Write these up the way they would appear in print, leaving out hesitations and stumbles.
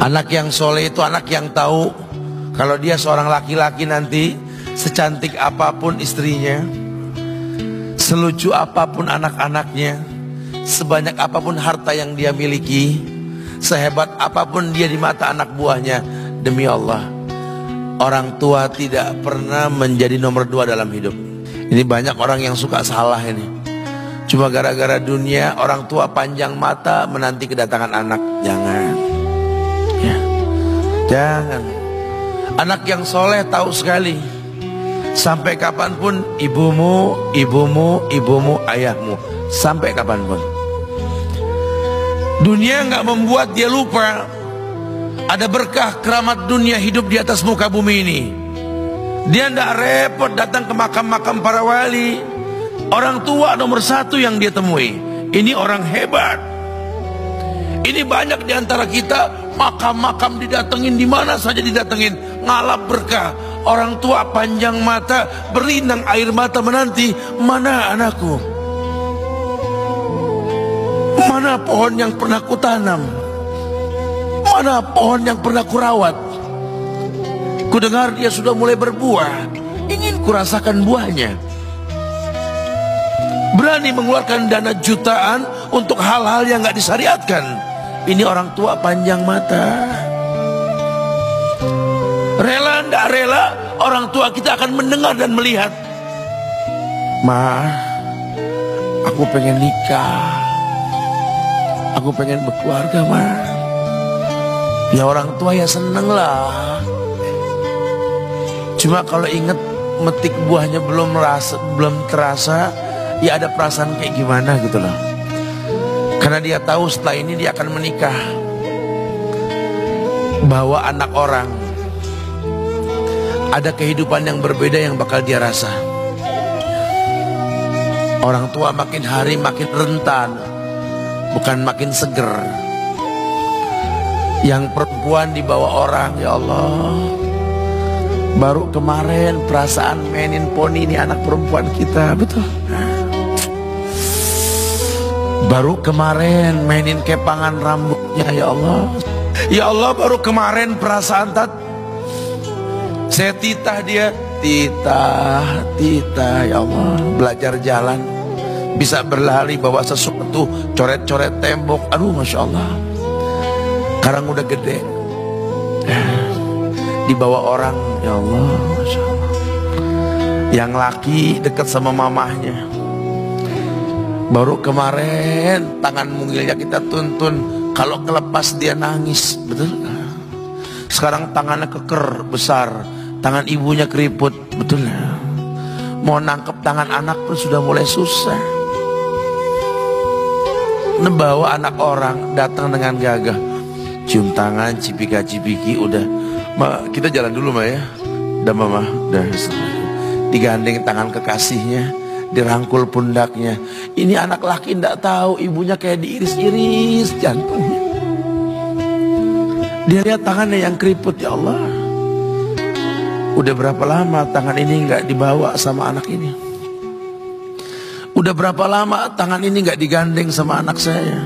Anak yang soleh itu anak yang tahu kalau dia seorang laki-laki nanti, secantik apapun istrinya, selucu apapun anak-anaknya, sebanyak apapun harta yang dia miliki, sehebat apapun dia di mata anak buahnya, demi Allah, orang tua tidak pernah menjadi nomor 2 dalam hidup. Ini banyak orang yang suka salah ini. Cuma gara-gara dunia, orang tua panjang mata menanti kedatangan anak. Jangan ya. Jangan. Anak yang soleh tahu sekali, sampai kapanpun ibumu, ayahmu. Sampai kapanpun. Dunia nggak membuat dia lupa ada berkah keramat dunia hidup di atas muka bumi ini. Dia nggak repot datang ke makam-makam para wali. Orang tua nomor 1 yang dia temui. Ini orang hebat. Ini banyak di antara kita makam-makam didatengin, di mana saja didatengin, ngalap berkah. Orang tua panjang mata, berlinang air mata menanti, mana anakku? Mana pohon yang pernah kutanam? Mana pohon yang pernah kurawat? Kudengar dia sudah mulai berbuah, ingin kurasakan buahnya. Berani mengeluarkan dana jutaan untuk hal-hal yang gak disyariatkan. Ini orang tua panjang mata. Rela ndak rela, orang tua kita akan mendengar dan melihat. Ma, aku pengen nikah, aku pengen berkeluarga, Ma. Ya orang tua ya seneng lah. Cuma kalau inget metik buahnya belum terasa, ya ada perasaan kayak gimana gitu loh. Karena dia tahu setelah ini dia akan menikah, bahwa anak orang ada kehidupan yang berbeda yang bakal dia rasa. Orang tua makin hari makin rentan, bukan makin seger. Yang perempuan dibawa orang, ya Allah. Baru kemarin perasaan mainin poni ini anak perempuan kita, betul. Baru kemarin mainin kepangan rambutnya, ya Allah. Ya Allah, baru kemarin perasaan saya titah dia, titah, ya Allah. Belajar jalan, bisa berlari bawa sesuatu, coret-coret tembok, aduh Masya Allah. Sekarang udah gede, dibawa orang, ya Allah, Masya Allah. Yang laki dekat sama mamahnya. Baru kemarin tangan mungilnya kita tuntun, kalau kelepas dia nangis, betul. Sekarang tangannya keker besar, tangan ibunya keriput, betul. Mau nangkep tangan anak pun sudah mulai susah. Nebawa anak orang datang dengan gagah, cium tangan, cipika-cipiki, udah. Ma, kita jalan dulu Ma ya. Udah Mama, udah. Digandeng tangan kekasihnya, dirangkul pundaknya. Ini anak laki ndak tahu ibunya kayak diiris-iris jantungnya. Dia lihat tangannya yang keriput, ya Allah. Udah berapa lama tangan ini nggak dibawa sama anak ini? Udah berapa lama tangan ini nggak digandeng sama anak saya?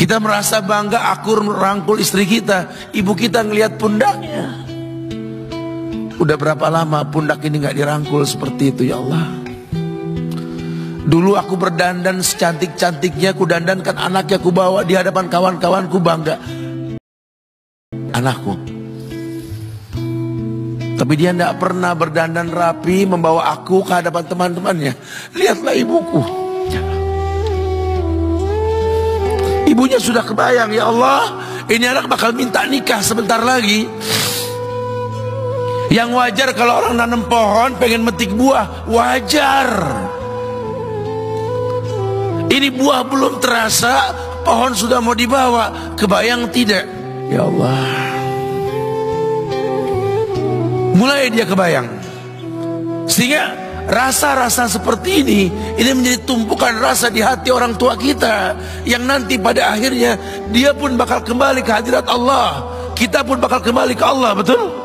Kita merasa bangga akur merangkul istri kita, ibu kita ngelihat pundaknya. Udah berapa lama pundak ini gak dirangkul seperti itu, ya Allah. Dulu aku berdandan secantik-cantiknya, aku dandankan anaknya, aku bawa di hadapan kawan-kawanku, bangga. Anakku. Tapi dia gak pernah berdandan rapi, membawa aku ke hadapan teman-temannya. Lihatlah ibuku. Ibunya sudah kebayang, ya Allah, ini anak bakal minta nikah sebentar lagi. Yang wajar kalau orang nanam pohon pengen metik buah, wajar. Ini buah belum terasa, pohon sudah mau dibawa. Kebayang tidak? Ya Allah. Mulai dia kebayang. Sehingga rasa-rasa seperti ini menjadi tumpukan rasa di hati orang tua kita, yang nanti pada akhirnya dia pun bakal kembali ke hadirat Allah, kita pun bakal kembali ke Allah, betul?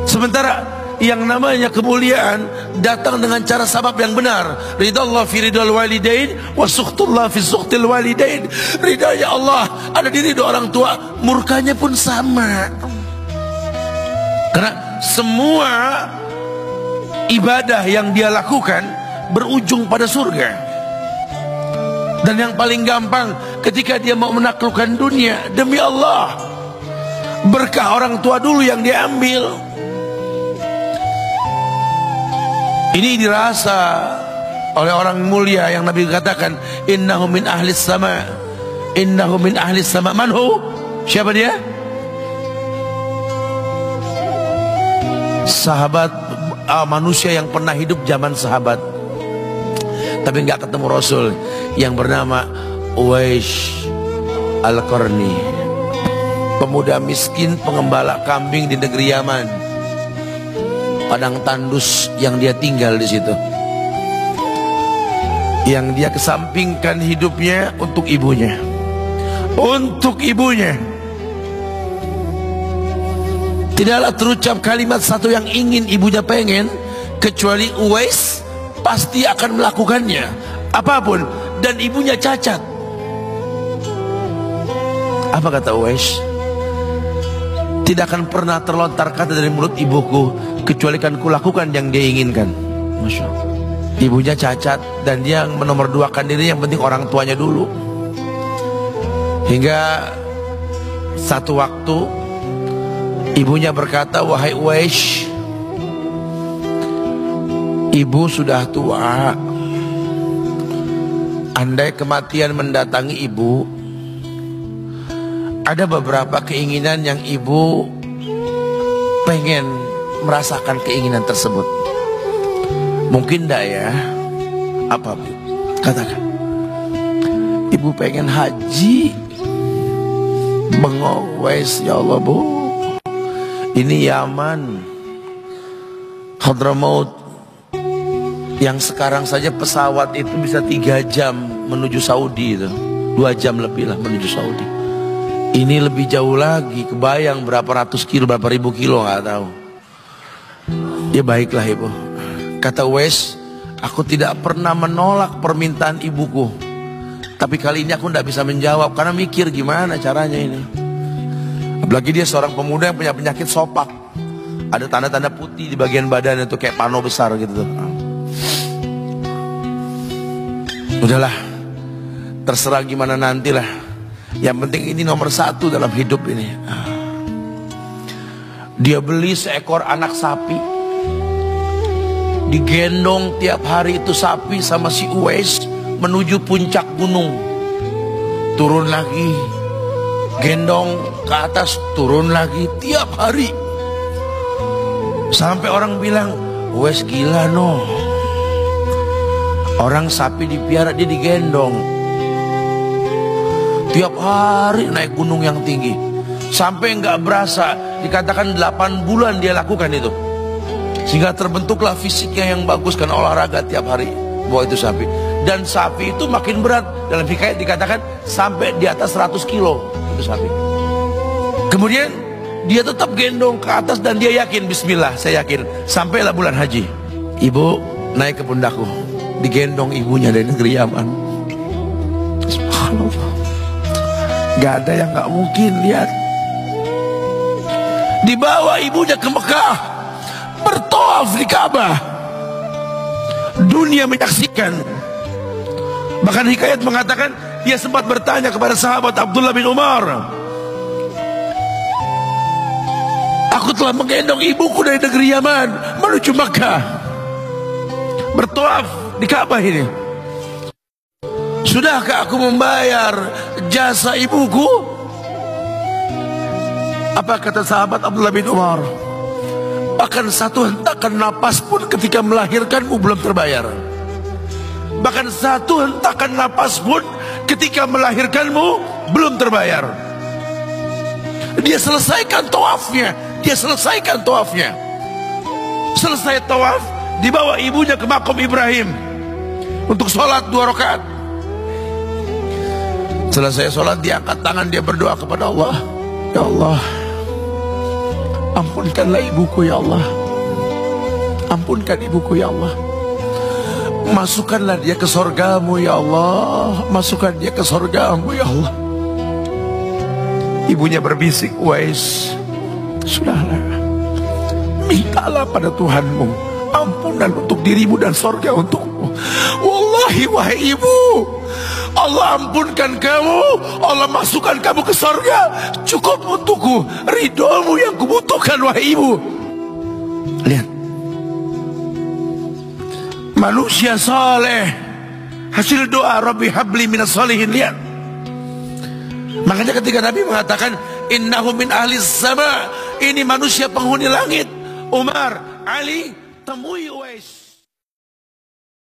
Sementara yang namanya kemuliaan datang dengan cara sabab yang benar. Ridallah fi ridal walidain wa sukhtullah fi sukhtil walidain. Ridaya Allah ada di ridho orang tua, murkanya pun sama. Karena semua ibadah yang dia lakukan berujung pada surga. Dan yang paling gampang ketika dia mau menaklukkan dunia, demi Allah, berkah orang tua dulu yang dia ambil. Ini dirasa oleh orang mulia yang Nabi katakan, innahu min ahlis sama, innahu min ahlis sama. Manhu? Siapa dia? Sahabat, manusia yang pernah hidup zaman sahabat tapi nggak ketemu Rasul, yang bernama Uwais Al-Qarni, pemuda miskin pengembala kambing di negeri Yaman. Padang tandus yang dia tinggal di situ, yang dia kesampingkan hidupnya untuk ibunya, untuk ibunya. Tidaklah terucap kalimat satu yang ingin ibunya pengen, kecuali Uwais pasti akan melakukannya apapun, dan ibunya cacat. Apa kata Uwais? Tidak akan pernah terlontar kata dari mulut ibuku kecuali kan kulakukan yang dia inginkan. Masya Allah. Ibunya cacat dan dia menomorduakan diri, yang penting orang tuanya dulu. Hingga satu waktu ibunya berkata, wahai Uwais, ibu sudah tua. Andai kematian mendatangi ibu, ada beberapa keinginan yang ibu pengen merasakan keinginan tersebut. Mungkin enggak ya? Apa Bu? Katakan. Ibu pengen haji. Bengong, Wais, ya Allah Bu, ini Yaman, Hadramaut, yang sekarang saja pesawat itu bisa 3 jam menuju Saudi itu, 2 jam lebih lah menuju Saudi. Ini lebih jauh lagi, kebayang berapa ratus kilo, berapa ribu kilo nggak tahu. Ya baiklah ibu, kata Wes, aku tidak pernah menolak permintaan ibuku, tapi kali ini aku tidak bisa menjawab karena mikir gimana caranya ini. Apalagi dia seorang pemuda yang punya penyakit sopak, ada tanda-tanda putih di bagian badan itu kayak pano besar gitu. Udahlah, terserah gimana nantilah. Yang penting ini nomor 1 dalam hidup ini. Dia beli seekor anak sapi, digendong tiap hari itu sapi sama si Uwais menuju puncak gunung. Turun lagi, gendong ke atas, turun lagi tiap hari. Sampai orang bilang, Uwais gila no. Orang sapi dipiara, dia digendong tiap hari naik gunung yang tinggi. Sampai nggak berasa, dikatakan 8 bulan dia lakukan itu. Sehingga terbentuklah fisiknya yang bagus karena olahraga tiap hari bawa itu sapi. Dan sapi itu makin berat, dalam hikayat dikatakan sampai di atas 100 kilo itu sapi. Kemudian dia tetap gendong ke atas dan dia yakin, bismillah saya yakin, sampailah bulan haji. Ibu naik ke pundakku, digendong ibunya dari negeri Yaman. Subhanallah, gak ada yang gak mungkin. Lihat, dibawa ibunya ke Mekah, bertawaf di Ka'bah, dunia menyaksikan. Bahkan hikayat mengatakan dia sempat bertanya kepada sahabat Abdullah bin Umar, aku telah menggendong ibuku dari negeri Yaman menuju Mekah, bertawaf di Ka'bah ini, sudahkah aku membayar jasa ibuku? Apa kata sahabat Abdullah bin Umar? Bahkan satu hentakan napas pun ketika melahirkanmu belum terbayar. Bahkan satu hentakan napas pun ketika melahirkanmu belum terbayar. Dia selesaikan tawafnya, dia selesaikan tawafnya. Selesai tawaf, dibawa ibunya ke makam Ibrahim untuk sholat 2 rakaat. Selesai sholat, dia angkat tangan, dia berdoa kepada Allah, ya Allah, ampunkanlah ibuku ya Allah. Ampunkan ibuku ya Allah. Masukkanlah dia ke sorgamu ya Allah. Masukkan dia ke sorgamu ya Allah. Ibunya berbisik, Uwais, sudahlah, mintalah pada Tuhanmu ampunan untuk dirimu dan sorga untukmu. Wallahi wahai ibu, Allah ampunkan kamu, Allah masukkan kamu ke sorga, cukup untukku. Ridhomu yang kubutuhkan wahai ibu. Lihat, manusia saleh, hasil doa Rabbi habli minas salihin. Lihat, makanya ketika Nabi mengatakan innahu min ahlis sama, ini manusia penghuni langit, Umar, Ali, temui Uwais.